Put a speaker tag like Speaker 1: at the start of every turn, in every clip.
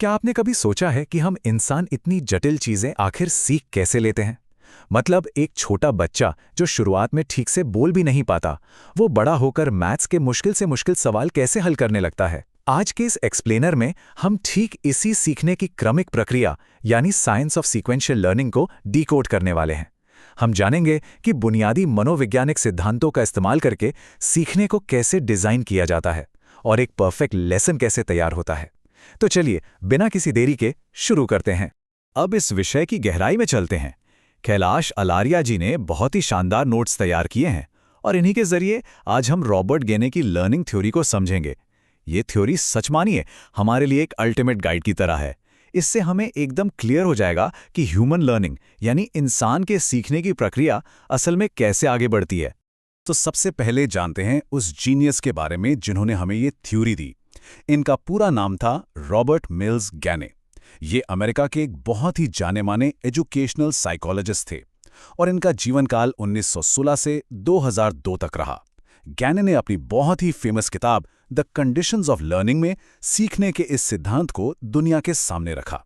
Speaker 1: क्या आपने कभी सोचा है कि हम इंसान इतनी जटिल चीजें आखिर सीख कैसे लेते हैं? मतलब एक छोटा बच्चा जो शुरुआत में ठीक से बोल भी नहीं पाता, वो बड़ा होकर मैथ्स के मुश्किल से मुश्किल सवाल कैसे हल करने लगता है। आज के इस एक्सप्लेनर में हम ठीक इसी सीखने की क्रमिक प्रक्रिया यानी साइंस ऑफ सीक्वेंशियल लर्निंग को डिकोड करने वाले हैं। हम जानेंगे कि बुनियादी मनोवैज्ञानिक सिद्धांतों का इस्तेमाल करके सीखने को कैसे डिजाइन किया जाता है और एक परफेक्ट लेसन कैसे तैयार होता है। तो चलिए बिना किसी देरी के शुरू करते हैं। अब इस विषय की गहराई में चलते हैं। कैलाश अलारिया जी ने बहुत ही शानदार नोट्स तैयार किए हैं और इन्हीं के जरिए आज हम रॉबर्ट गेने की लर्निंग थ्योरी को समझेंगे। ये थ्योरी सच मानिए हमारे लिए एक अल्टीमेट गाइड की तरह है। इससे हमें एकदम क्लियर हो जाएगा कि ह्यूमन लर्निंग यानी इंसान के सीखने की प्रक्रिया असल में कैसे आगे बढ़ती है।
Speaker 2: तो सबसे पहले जानते हैं उस जीनियस के बारे में जिन्होंने हमें ये थ्योरी दी। इनका पूरा नाम था रॉबर्ट मिल्स गैने। ये अमेरिका के एक बहुत ही जाने-माने एजुकेशनल साइकोलॉजिस्ट थे और इनका जीवन काल 1916 से 2002 तक रहा। गैने ने अपनी बहुत ही फेमस किताब द कंडीशंस ऑफ लर्निंग में सीखने के इस सिद्धांत को दुनिया के सामने रखा।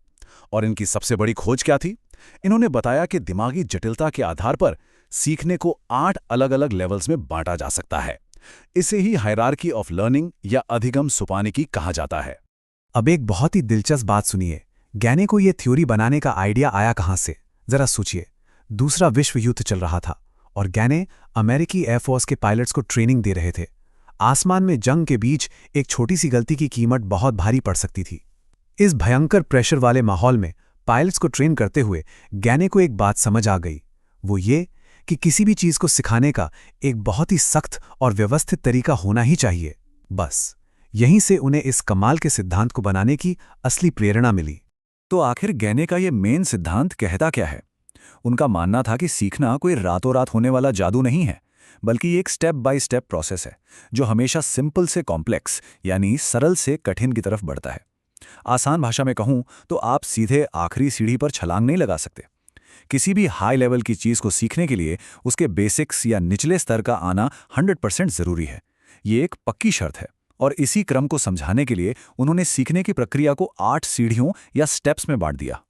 Speaker 2: और इनकी सबसे बड़ी खोज क्या थी? इन्होंने बताया कि दिमागी जटिलता के आधार पर सीखने को 8 अलग-अलग लेवल्स में बांटा जा सकता है। इसे ही हायरार्की ऑफ लर्निंग या अधिगम सोपानिकी कहा जाता है।
Speaker 1: अब एक बहुत ही दिलचस्प बात सुनिए। गैने को यह थ्योरी बनाने का आइडिया आया कहां से? जरा सोचिए। दूसरा विश्व युद्ध चल रहा था और गैने अमेरिकी एयरफोर्स के पायलट्स को ट्रेनिंग दे रहे थे। आसमान में जंग के बीच एक छोटी सी गलती की कीमत बहुत भारी पड़ सकती थी। इस भयंकर प्रेशर वाले माहौल में पायलट्स को ट्रेन करते हुए गैने को एक बात समझ आ गई। वो ये कि किसी भी चीज को सिखाने का एक बहुत ही सख्त और व्यवस्थित तरीका होना ही चाहिए। बस यहीं से उन्हें इस कमाल के सिद्धांत को बनाने की असली प्रेरणा मिली।
Speaker 2: तो आखिर गैने का ये मेन सिद्धांत कहता क्या है? उनका मानना था कि सीखना कोई रातों रात होने वाला जादू नहीं है, बल्कि एक स्टेप बाय स्टेप प्रोसेस है जो हमेशा सिंपल से कॉम्प्लेक्स यानी सरल से कठिन की तरफ बढ़ता है। आसान भाषा में कहूं तो आप सीधे आखिरी सीढ़ी पर छलांग नहीं लगा सकते। किसी भी हाई लेवल की चीज को सीखने के लिए उसके बेसिक्स या निचले स्तर का आना 100% जरूरी है। ये एक पक्की शर्त है और इसी क्रम को समझाने के लिए उन्होंने सीखने की प्रक्रिया को 8 सीढ़ियों या स्टेप्स में बांट दिया।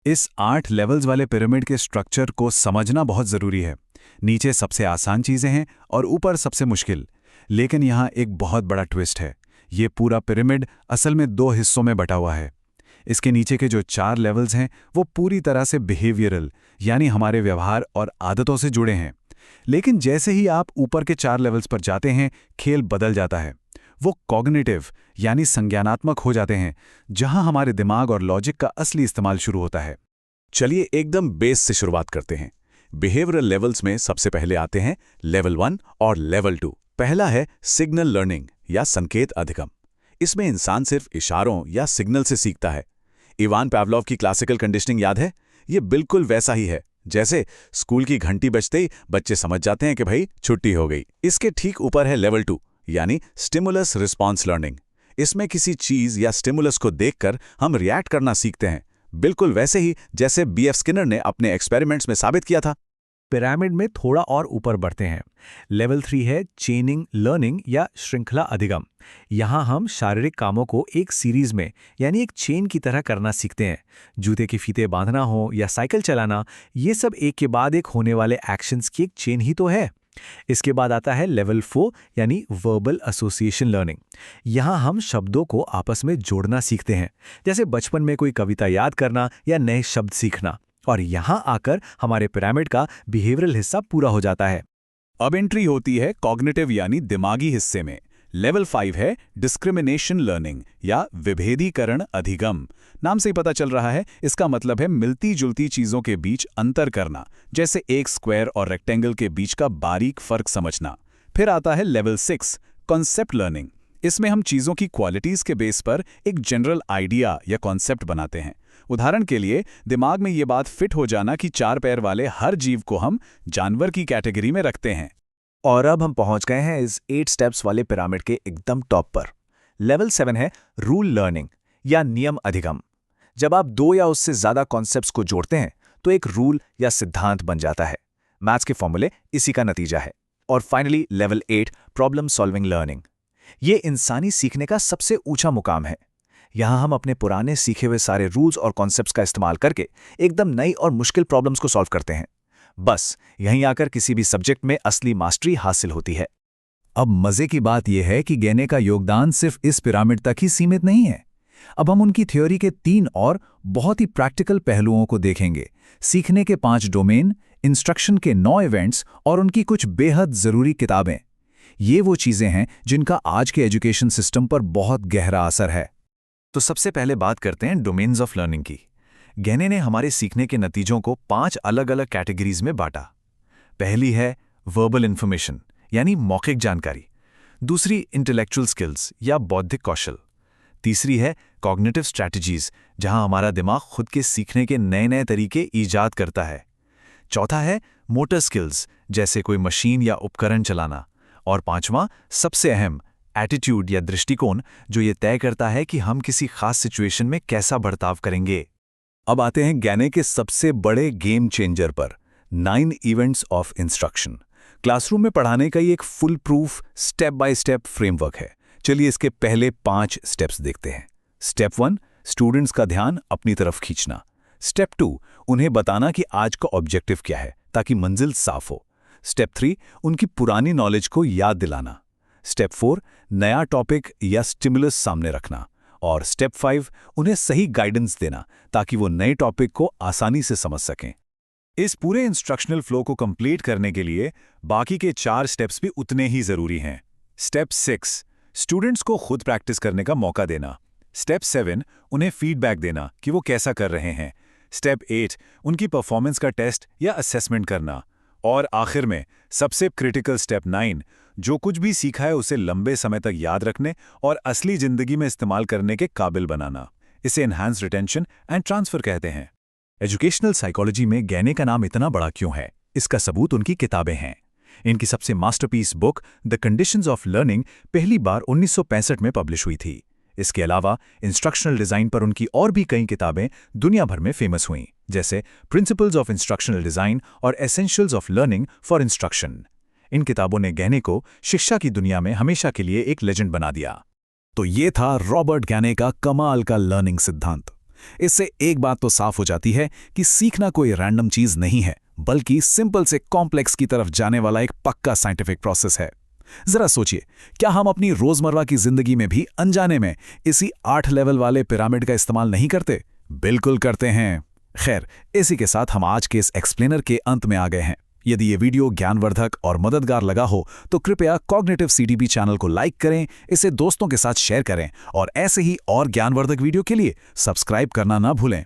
Speaker 2: इस 8 लेवल्स वाले पिरामिड के स्ट्रक्चर को समझना बहुत जरूरी है। नीचे सबसे आसान चीजें हैं और ऊपर सबसे मुश्किल। लेकिन यहाँ एक बहुत बड़ा ट्विस्ट है। ये पूरा पिरामिड असल में 2 हिस्सों में बटा हुआ है। इसके नीचे के जो 4 लेवल्स हैं वो पूरी तरह से बिहेवियरल यानी हमारे व्यवहार और आदतों से जुड़े हैं। लेकिन जैसे ही आप ऊपर के 4 लेवल्स पर जाते हैं, खेल बदल जाता है। वो कॉग्निटिव यानी संज्ञानात्मक हो जाते हैं, जहां हमारे दिमाग और लॉजिक का असली इस्तेमाल शुरू होता है।
Speaker 3: चलिए एकदम बेस से शुरुआत करते हैं। बिहेवियरल लेवल्स में सबसे पहले आते हैं लेवल 1 और लेवल 2। पहला है सिग्नल लर्निंग या संकेत अधिगम। इसमें इंसान सिर्फ इशारों या सिग्नल से सीखता है। इवान पावलोव की क्लासिकल कंडीशनिंग याद है? ये बिल्कुल वैसा ही है। जैसे स्कूल की घंटी बजते ही बच्चे समझ जाते हैं कि भाई छुट्टी हो गई। इसके ठीक ऊपर है लेवल 2 यानी स्टिमुलस रिस्पॉन्स लर्निंग। इसमें किसी चीज या स्टिमुलस को देखकर हम रिएक्ट करना सीखते हैं, बिल्कुल वैसे ही जैसे बीएफ स्किनर ने अपने एक्सपेरिमेंट्स में साबित किया था।
Speaker 1: पिरामिड में थोड़ा और ऊपर बढ़ते हैं। लेवल 3 है चेनिंग लर्निंग या श्रृंखला अधिगम। यहाँ हम शारीरिक कामों को एक सीरीज में यानी एक चेन की तरह करना सीखते हैं। जूते के फीते बांधना हो या साइकिल चलाना, ये सब एक के बाद एक होने वाले एक्शंस की एक चेन ही तो है। इसके बाद आता है लेवल 4 यानी वर्बल एसोसिएशन लर्निंग। यहाँ हम शब्दों को आपस में जोड़ना सीखते हैं, जैसे बचपन में कोई कविता याद करना या नए शब्द सीखना। और यहाँ आकर हमारे पिरामिड का बिहेवियरल हिस्सा पूरा हो जाता है।
Speaker 2: अब एंट्री होती है कॉग्निटिव यानी दिमागी हिस्से में। लेवल 5 है डिस्क्रिमिनेशन लर्निंग या विभेदीकरण अधिगम। नाम से ही पता चल रहा है, इसका मतलब है मिलती जुलती चीजों के बीच अंतर करना, जैसे एक स्क्वायर और रेक्टेंगल के बीच का बारीक फर्क समझना। फिर आता है लेवल 6 कॉन्सेप्ट लर्निंग। इसमें हम चीजों की क्वालिटीज के बेस पर एक जनरल आइडिया या कॉन्सेप्ट बनाते हैं। उदाहरण के लिए दिमाग में ये बात फिट हो जाना कि 4 पैर वाले हर जीव को हम जानवर की कैटेगरी में रखते हैं।
Speaker 1: और अब हम पहुंच गए हैं इस 8 स्टेप्स वाले पिरामिड के एकदम टॉप पर। लेवल 7 है रूल लर्निंग या नियम अधिगम। जब आप 2 या उससे ज्यादा कॉन्सेप्ट्स को जोड़ते हैं तो एक रूल या सिद्धांत बन जाता है। मैथ्स के फॉर्मूले इसी का नतीजा है। और finally level 8 problem solving learning. ये इंसानी सीखने का सबसे ऊंचा मुकाम है। यहाँ हम अपने पुराने सीखे हुए सारे रूल्स और कॉन्सेप्ट्स का इस्तेमाल करके एकदम नई और मुश्किल प्रॉब्लम्स को सॉल्व करते हैं। बस यहीं आकर किसी भी सब्जेक्ट में असली मास्टरी हासिल होती है।
Speaker 2: अब मजे की बात यह है कि गैने का योगदान सिर्फ इस पिरामिड तक ही सीमित नहीं है। अब हम उनकी थ्योरी के 3 और बहुत ही प्रैक्टिकल पहलुओं को देखेंगे। सीखने के 5 डोमेन, इंस्ट्रक्शन के 9 इवेंट्स और उनकी कुछ बेहद ज़रूरी किताबें। ये वो चीज़ें हैं जिनका आज के एजुकेशन सिस्टम पर बहुत गहरा असर है। तो सबसे पहले बात करते हैं डोमेन्स ऑफ लर्निंग की। गैने ने हमारे सीखने के नतीजों को 5 अलग अलग कैटेगरीज में बांटा। पहली है वर्बल इन्फॉर्मेशन यानी मौखिक जानकारी। दूसरी इंटेलेक्चुअल स्किल्स या बौद्धिक कौशल। तीसरी है कॉग्निटिव स्ट्रैटेजीज, जहां हमारा दिमाग खुद के सीखने के नए नए तरीके ईजाद करता है। चौथा है मोटर स्किल्स, जैसे कोई मशीन या उपकरण चलाना। और पांचवां, सबसे अहम, एटीट्यूड या दृष्टिकोण, जो ये तय करता है कि हम किसी खास सिचुएशन में कैसा बर्ताव करेंगे। अब आते हैं गैने के सबसे बड़े गेम चेंजर पर, 9 इवेंट्स ऑफ इंस्ट्रक्शन। क्लासरूम में पढ़ाने का ये एक full proof step by step framework है। चलिए इसके पहले 5 स्टेप्स देखते हैं। स्टेप 1, स्टूडेंट्स का ध्यान अपनी तरफ खींचना। स्टेप 2, उन्हें बताना कि आज का ऑब्जेक्टिव क्या है ताकि मंजिल साफ हो। स्टेप 3, उनकी पुरानी नॉलेज को याद दिलाना। स्टेप 4, नया टॉपिक या स्टिमुलस सामने रखना। और स्टेप 5, उन्हें सही गाइडेंस देना ताकि वो नए टॉपिक को आसानी से समझ सकें। इस पूरे इंस्ट्रक्शनल फ्लो को कंप्लीट करने के लिए बाकी के 4 स्टेप्स भी उतने ही जरूरी हैं। स्टेप 6, स्टूडेंट्स को खुद प्रैक्टिस करने का मौका देना। स्टेप 7, उन्हें फीडबैक देना कि वो कैसा कर रहे हैं। स्टेप 8, उनकी परफॉर्मेंस का टेस्ट या असेसमेंट करना। और आखिर में सबसे क्रिटिकल स्टेप 9, जो कुछ भी सीखा है उसे लंबे समय तक याद रखने और असली जिंदगी में इस्तेमाल करने के काबिल बनाना। इसे एनहांस रिटेंशन एंड ट्रांसफर कहते हैं। एजुकेशनल साइकोलॉजी में गैने का नाम इतना बड़ा क्यों है, इसका सबूत उनकी किताबें हैं। इनकी सबसे masterpiece book the conditions of learning पहली बार 1965 में पब्लिश हुई थी। इसके अलावा इंस्ट्रक्शनल डिज़ाइन पर उनकी और भी कई किताबें दुनिया भर में फेमस हुईं, जैसे प्रिंसिपल्स ऑफ इंस्ट्रक्शनल डिज़ाइन और essentials of learning for instruction. इन किताबों ने गैने को शिक्षा की दुनिया में हमेशा के लिए एक लेजेंड बना दिया। तो ये था रॉबर्ट गैने का कमाल का लर्निंग सिद्धांत। इससे एक बात तो साफ हो जाती है कि सीखना कोई रैंडम चीज नहीं है, बल्कि सिंपल से कॉम्प्लेक्स की तरफ जाने वाला एक पक्का साइंटिफिक प्रोसेस है। जरा सोचिए, क्या हम अपनी रोजमर्रा की जिंदगी में भी अनजाने में इसी 8 लेवल वाले पिरामिड का इस्तेमाल नहीं करते? बिल्कुल करते हैं। खैर, इसी के साथ हम आज के इस एक्सप्लेनर के अंत में आ गए हैं। यदि ये वीडियो ज्ञानवर्धक और मददगार लगा हो तो कृपया कॉग्निटिव सीडीपी चैनल को लाइक करें, इसे दोस्तों के साथ शेयर करें और ऐसे ही और ज्ञानवर्धक वीडियो के लिए सब्सक्राइब करना ना भूलें।